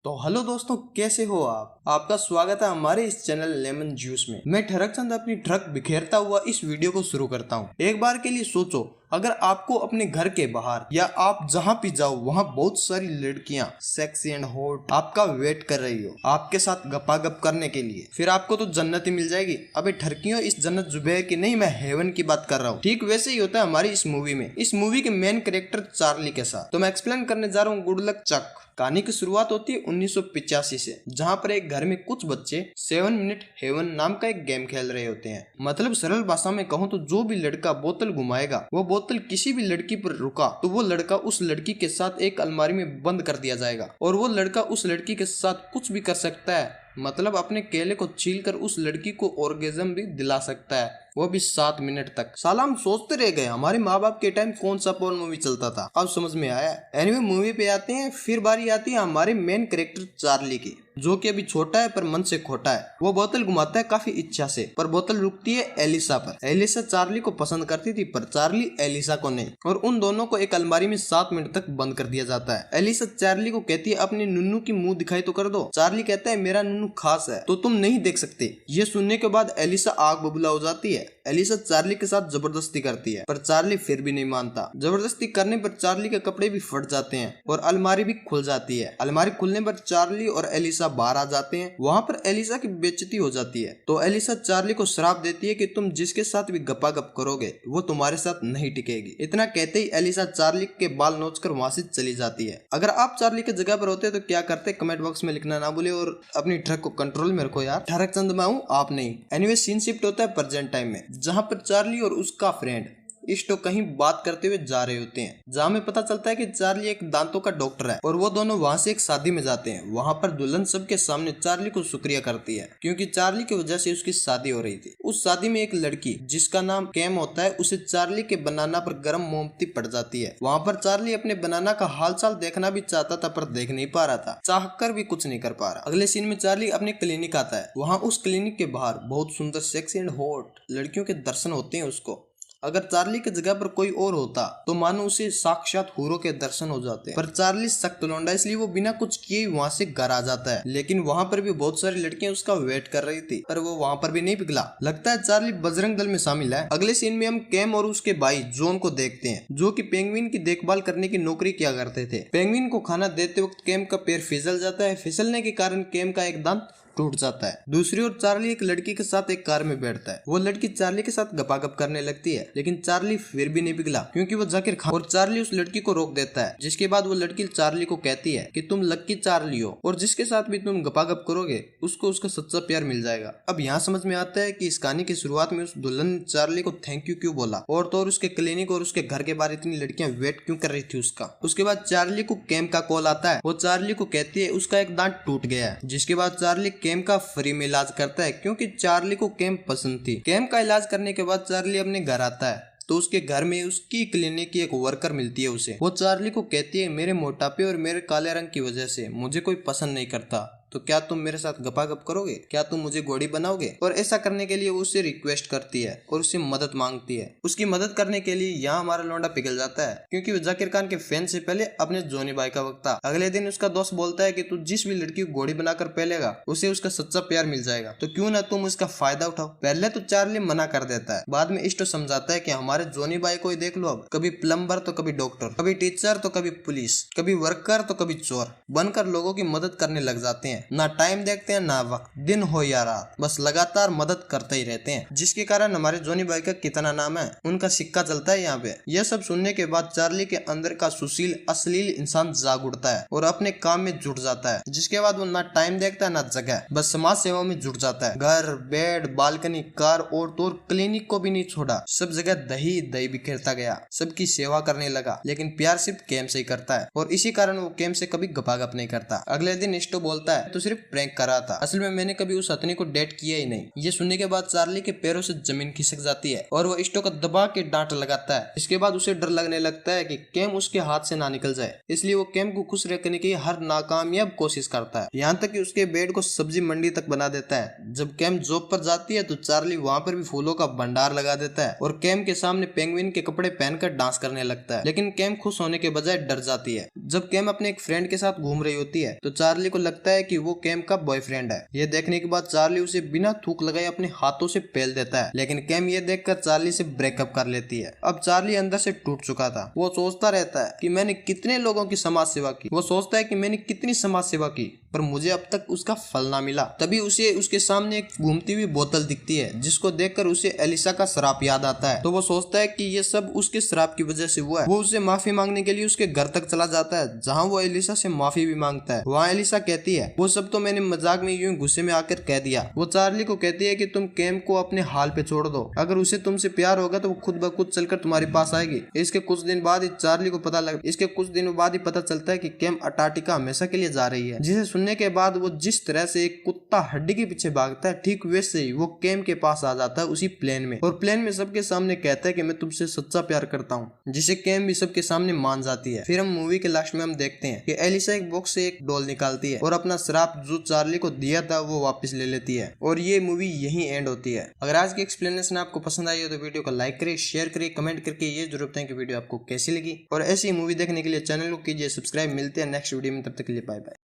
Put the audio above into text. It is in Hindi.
तो हेलो दोस्तों, कैसे हो आप? आपका स्वागत है हमारे इस चैनल लेमन जूस में। मैं ठरक चंद अपनी ट्रक बिखेरता हुआ इस वीडियो को शुरू करता हूँ। एक बार के लिए सोचो, अगर आपको अपने घर के बाहर या आप जहाँ भी जाओ वहाँ बहुत सारी लड़कियाँ सेक्सी एंड हॉट आपका वेट कर रही हो, आपके साथ गपागप करने के लिए, फिर आपको तो जन्नत ही मिल जाएगी। अबे ठरकियों, इस जन्नत जुबैर की नहीं, मैं हेवन की बात कर रहा हूँ। ठीक वैसे ही होता है हमारी इस मूवी में। इस मूवी के मेन कैरेक्टर चार्ली के साथ तो मैं एक्सप्लेन करने जा रहा हूँ गुड लक चक। कहानी की शुरुआत होती है 1985 से, जहाँ पर एक घर में कुछ बच्चे 7 मिनट हेवन नाम का एक गेम खेल रहे होते हैं। मतलब सरल भाषा में कहूँ तो जो भी लड़का बोतल घुमाएगा, वो बोतल किसी भी लड़की पर रुका तो वो लड़का उस लड़की के साथ एक अलमारी में बंद कर दिया जाएगा और वो लड़का उस लड़की के साथ कुछ भी कर सकता है। मतलब अपने केले को छीलकर उस लड़की को ऑर्गेज्म भी दिला सकता है, वो भी 7 मिनट तक। साला हम सोचते रह गए हमारे माँ बाप के टाइम कौन सा पोर्न मूवी चलता था, अब समझ में आया। एनीवे मूवी पे आते हैं। फिर बारी आती है हमारे मेन कैरेक्टर चार्ली की, जो कि अभी छोटा है पर मन से खोटा है। वो बोतल घुमाता है काफी इच्छा से, पर बोतल रुकती है एलिसा पर। एलिसा चार्ली को पसंद करती थी पर चार्ली एलिसा को नहीं, और उन दोनों को एक अलमारी में 7 मिनट तक बंद कर दिया जाता है। एलिसा चार्ली को कहती है अपनी नुन्नू की मुंह दिखाई तो कर दो। चार्ली कहता है मेरा नुन्नू खास है तो तुम नहीं देख सकते। ये सुनने के बाद एलिसा आग बबूला हो जाती है। एलिसा चार्ली के साथ जबरदस्ती करती है पर चार्ली फिर भी नहीं मानता। जबरदस्ती करने पर चार्ली के कपड़े भी फट जाते हैं और अलमारी भी खुल जाती है। अलमारी खुलने पर चार्ली और एलिसा बाहर आ जाते हैं। वहाँ पर एलिसा की बेइज्जती हो जाती है तो एलिसा चार्ली को श्राप देती है कि तुम जिसके साथ भी गपागप करोगे वो तुम्हारे साथ नहीं टिकेगी। इतना कहते ही एलिसा चार्ली के बाल नोचकर वहाँ से चली जाती है। अगर आप चार्ली की जगह पर होते तो क्या करते, कमेंट बॉक्स में लिखना ना भूले और अपनी ट्रक को कंट्रोल में रखो यार। ठरक चंद मैं हूँ, आप नहीं। एनीवे सीन शिफ्ट होता है प्रेजेंट टाइम में, जहाँ पर चार्ली और उसका फ्रेंड इष्टो कहीं बात करते हुए जा रहे होते हैं। जहाँ में पता चलता है कि चार्ली एक दांतों का डॉक्टर है और वो दोनों वहाँ से एक शादी में जाते हैं। वहाँ पर दुल्हन सबके सामने चार्ली को शुक्रिया करती है क्योंकि चार्ली की वजह से उसकी शादी हो रही थी। उस शादी में एक लड़की जिसका नाम कैम होता है, उसे चार्ली के बनाना पर गर्म मोमबत्ती पड़ जाती है। वहाँ पर चार्ली अपने बनाना का हालचाल देखना भी चाहता था पर देख नहीं पा रहा था, चाह कर भी कुछ नहीं कर पा रहा। अगले सीन में चार्ली अपने क्लिनिक आता है। वहाँ उस क्लिनिक के बाहर बहुत सुंदर सेक्सी एंड हॉट लड़कियों के दर्शन होते हैं उसको। अगर चार्ली की जगह पर कोई और होता तो मानो उसे साक्षात हूरों के दर्शन हो जाते। पर चार्ली सख्त लौंडा, इसलिए वो बिना कुछ किए वहाँ से घर आ जाता है। लेकिन वहाँ पर भी बहुत सारी लड़कियां उसका वेट कर रही थी पर वो वहाँ पर भी नहीं पिघला। लगता है चार्ली बजरंग दल में शामिल है। अगले सीन में हम कैम और उसके भाई जॉन को देखते हैं, जो कि पेंगुइन की देखभाल करने की नौकरी किया करते थे। पेंगुइन को खाना देते वक्त कैम का पैर फिसल जाता है। फिसलने के कारण कैम का एक दांत टूट जाता है। दूसरी ओर चार्ली एक लड़की के साथ एक कार में बैठता है। वो लड़की चार्ली के साथ गपागप करने लगती है, लेकिन चार्ली फिर भी नहीं पिघला क्योंकि वो जाकिर खान, और चार्ली उस लड़की को रोक देता है। जिसके बाद वो लड़की चार्ली को कहती है कि तुम लक्की चार्ली हो और जिसके साथ भी तुम गपागप करोगे उसको उसका सच्चा प्यार मिल जाएगा। अब यहाँ समझ में आता है कि इस कहानी की शुरुआत में उस दुल्हन चार्ली को थैंक यू क्यों बोला, और तो और उसके क्लिनिक और उसके घर के बाहर इतनी लड़कियां वेट क्यों कर रही थी उसका। उसके बाद चार्ली को कैम का कॉल आता है। वो चार्ली को कहती है उसका एक दांत टूट गया है। जिसके बाद चार्ली कैम का फ्री में इलाज करता है क्योंकि चार्ली को कैम पसंद थी। कैम का इलाज करने के बाद चार्ली अपने घर आता है तो उसके घर में उसकी क्लिनिक की एक वर्कर मिलती है उसे। वो चार्ली को कहती है मेरे मोटापे और मेरे काले रंग की वजह से मुझे कोई पसंद नहीं करता, तो क्या तुम मेरे साथ गपागप करोगे, क्या तुम मुझे घोड़ी बनाओगे। और ऐसा करने के लिए वो उससे रिक्वेस्ट करती है और उससे मदद मांगती है। उसकी मदद करने के लिए यहाँ हमारा लौंडा पिघल जाता है क्योंकि वो जाकिर खान के फैन से पहले अपने जोनी भाई का वक्त था। अगले दिन उसका दोस्त बोलता है कि तू जिस भी लड़की को घोड़ी बनाकर पहलेगा उसे उसका सच्चा प्यार मिल जाएगा, तो क्यों ना तुम उसका फायदा उठाओ। पहले तो चार्ली मना कर देता है, बाद में इष्टो समझाता है कि हमारे जोनी भाई को ही देख लो, अब कभी प्लम्बर तो कभी डॉक्टर, कभी टीचर तो कभी पुलिस, कभी वर्कर तो कभी चोर बनकर लोगों की मदद करने लग जाते हैं। ना टाइम देखते हैं ना वक्त, दिन हो या रात, बस लगातार मदद करते ही रहते हैं, जिसके कारण हमारे जोनी भाई का कितना नाम है, उनका सिक्का चलता है यहाँ पे। यह सब सुनने के बाद चार्ली के अंदर का सुशील अश्लील इंसान जाग उठता है और अपने काम में जुट जाता है। जिसके बाद वो ना टाइम देखता है ना जगह, बस समाज सेवा में जुट जाता है। घर, बेड, बालकनी, कार और तो क्लिनिक को भी नहीं छोड़ा। सब जगह दही दही बिखेरता गया, सबकी सेवा करने लगा, लेकिन प्यार सिर्फ कैम से ही करता है और इसी कारण वो कैम से कभी गपागप नहीं करता। अगले दिन इष्टो बोलता है तो सिर्फ प्रैंक कर रहा था, असल में मैंने कभी उस हथनी को डेट किया ही नहीं। ये सुनने के बाद चार्ली के पैरों से जमीन खिसक जाती है और वो स्टो को दबा के डांट लगाता है। इसके बाद उसे डर लगने लगता है कि कैम उसके हाथ से ना निकल जाए, इसलिए वो कैम को खुश रखने की हर नाकामयाब कोशिश करता है, यहाँ तक कि उसके बेड को सब्जी मंडी तक बना देता है। जब कैम जॉब पर जाती है तो चार्ली वहाँ पर भी फूलों का भंडार लगा देता है और कैम के सामने पेंगुइन के कपड़े पहनकर डांस करने लगता है। लेकिन कैम खुश होने के बजाय डर जाती है। जब कैम अपने एक फ्रेंड के साथ घूम रही होती है तो चार्ली को लगता है कि वो कैम का बॉयफ्रेंड है। ये देखने के बाद चार्ली उसे बिना थूक लगाए अपने हाथों से पेल देता है, लेकिन कैम ये देखकर चार्ली से ब्रेकअप कर लेती है। अब चार्ली अंदर से टूट चुका था। वो सोचता रहता है कि मैंने कितने लोगों की समाज सेवा की, वो सोचता है कि मैंने कितनी समाज सेवा की पर मुझे अब तक उसका फल ना मिला। तभी उसे उसके सामने एक घूमती हुई बोतल दिखती है, जिसको देखकर उसे एलिसा का श्राप याद आता है। तो वो सोचता है कि ये सब उसके श्राप की वजह से हुआ है। वो उसे माफी मांगने के लिए उसके घर तक चला जाता है, जहाँ वो एलिसा से माफी भी मांगता है। वहाँ एलिसा कहती है वो सब तो मैंने मजाक में यूं गुस्से में आकर कह दिया। वो चार्ली को कहती है कि तुम कैम को अपने हाल पे छोड़ दो, अगर उसे तुमसे प्यार होगा तो वो खुद ब खुद चलकर तुम्हारे पास आएगी। इसके कुछ दिन बाद ही चार्ली को पता चलता है कि कैम अंटार्कटिका हमेशा के लिए जा रही है, जिसे सुनने के बाद वो जिस तरह से एक कुत्ता हड्डी के पीछे भागता है, ठीक वैसे ही वो कैम के पास आ जाता है उसी प्लेन में, और प्लेन में सबके सामने कहता है कि मैं तुमसे सच्चा प्यार करता हूँ, जिसे कैम भी सबके सामने मान जाती है। फिर हम मूवी के लास्ट में हम देखते हैं कि एलिसा एक बॉक्स से एक डॉल निकालती है और अपना श्राप जो चार्ली को दिया था वो वापस ले लेती है, और ये मूवी यहीं एंड होती है। अगर आज की एक्सप्लेनेशन आपको पसंद आई हो तो वीडियो को लाइक करें, शेयर करें, कमेंट करके ये जरूर बताएं कि वीडियो आपको कैसी लगी, और ऐसी मूवी देखने के लिए चैनल को कीजिए सब्सक्राइब। मिलते हैं नेक्स्ट वीडियो में, तब तक के लिए बाय बाय।